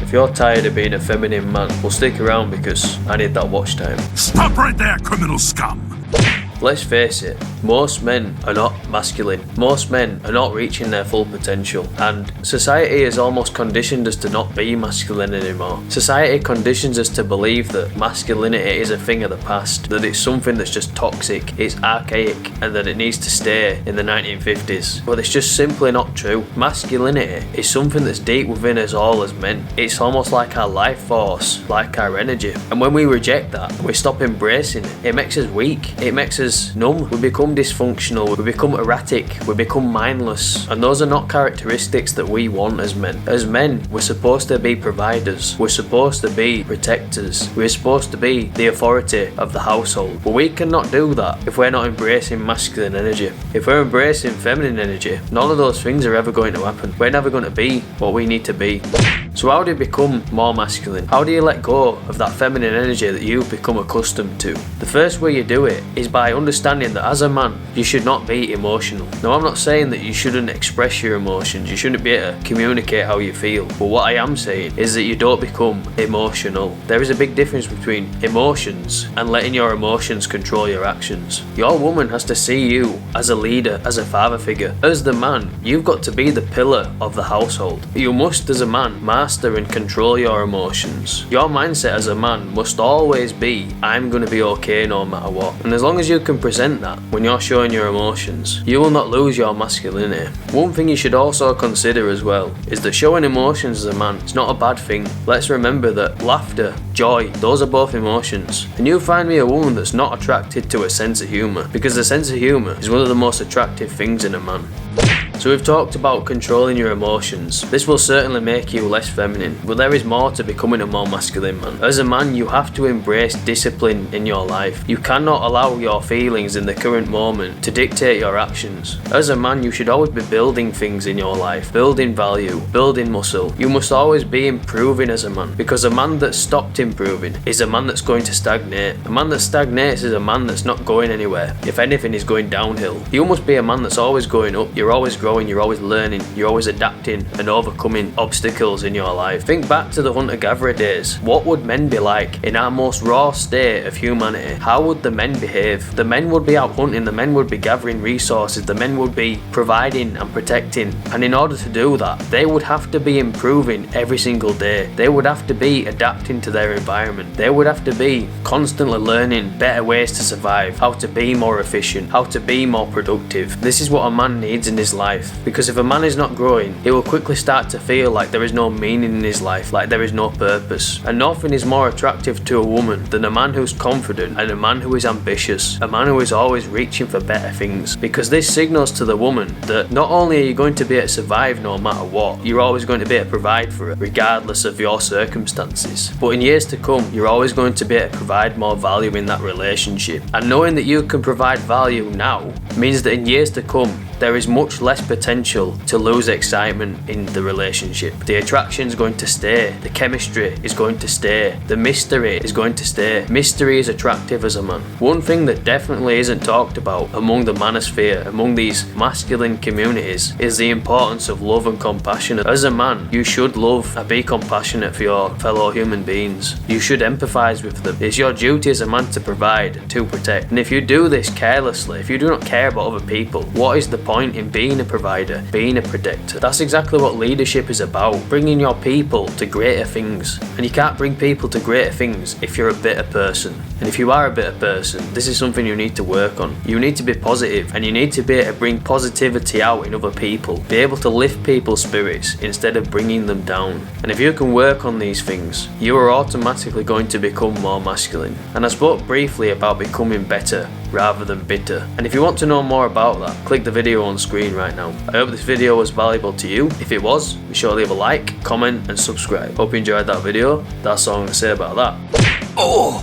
If you're tired of being a feminine man, well, stick around because I need that watch time. Stop right there, criminal scum! Let's face it, most men are not masculine. Most men are not reaching their full potential, and society has almost conditioned us to not be masculine anymore. Society conditions us to believe that masculinity is a thing of the past, that it's something that's just toxic, it's archaic, and that it needs to stay in the 1950s. But it's just simply not true. Masculinity is something that's deep within us all as men. It's almost like our life force, like our energy. And when we reject that, we stop embracing it. It makes us weak. It makes us numb. We become dysfunctional, we become erratic, we become mindless, and those are not characteristics that we want as men. As men, we're supposed to be providers, we're supposed to be protectors, we're supposed to be the authority of the household, but we cannot do that if we're not embracing masculine energy. If we're embracing feminine energy, none of those things are ever going to happen. We're never going to be what we need to be. So how do you become more masculine? How do you let go of that feminine energy that you've become accustomed to? The first way you do it is by understanding that as a man, you should not be emotional. Now, I'm not saying that you shouldn't express your emotions, you shouldn't be able to communicate how you feel, but what I am saying is that you don't become emotional. There is a big difference between emotions and letting your emotions control your actions. Your woman has to see you as a leader, as a father figure. As the man, you've got to be the pillar of the household. You must, as a man, master and control your emotions. Your mindset as a man must always be, I'm going to be okay no matter what. And as long as you can present that when you're showing your emotions, you will not lose your masculinity. One thing you should also consider as well is that showing emotions as a man is not a bad thing. Let's remember that laughter, joy, those are both emotions. And you'll find me a woman that's not attracted to a sense of humour, because a sense of humour is one of the most attractive things in a man. So we've talked about controlling your emotions. This will certainly make you less feminine, but there is more to becoming a more masculine man. As a man, you have to embrace discipline in your life. You cannot allow your feelings in the current moment to dictate your actions. As a man, you should always be building things in your life, building value, building muscle. You must always be improving as a man, because a man that's stopped improving is a man that's going to stagnate. A man that stagnates is a man that's not going anywhere. If anything, is going downhill. You must be a man that's always going up. You're always growing, you're always learning, you're always adapting and overcoming obstacles in your life. Think back to the hunter-gatherer days. What would men be like in our most raw state of humanity? How would the men behave? The men would be out hunting, the men would be gathering resources, the men would be providing and protecting. And in order to do that, they would have to be improving every single day. They would have to be adapting to their environment. They would have to be constantly learning better ways to survive, how to be more efficient, how to be more productive. This is what a man needs in his life, because if a man is not growing, he will quickly start to feel like there is no meaning in his life, like there is no purpose. And nothing is more attractive to a woman than a man who's confident and a man who is ambitious, a man who is always reaching for better things, because this signals to the woman that not only are you going to be able to survive no matter what, you're always going to be able to provide for her regardless of your circumstances, but in years to come you're always going to be able to provide more value in that relationship. And knowing that you can provide value now means that in years to come there is much less potential to lose excitement in the relationship. The attraction is going to stay, the chemistry is going to stay, the mystery is going to stay. Mystery is attractive as a man. One thing that definitely isn't talked about among the manosphere, among these masculine communities, is the importance of love and compassion. As a man, you should love and be compassionate for your fellow human beings. You should empathise with them. It's your duty as a man to provide and to protect. And if you do this carelessly, if you do not care about other people, what is the point in being a provider, being a protector? That's exactly what leadership is about, bringing your people to greater things. And you can't bring people to greater things if you're a bitter person. And if you are a bitter person, this is something you need to work on. You need to be positive, and you need to be able to bring positivity out in other people, be able to lift people's spirits instead of bringing them down. And if you can work on these things, you are automatically going to become more masculine. And I spoke briefly about becoming better rather than bitter. And if you want to know more about that, click the video on screen right now. I hope this video was valuable to you. If it was, be sure to leave a like, comment and subscribe. Hope you enjoyed that video. That's all I'm going to say about that. Oh!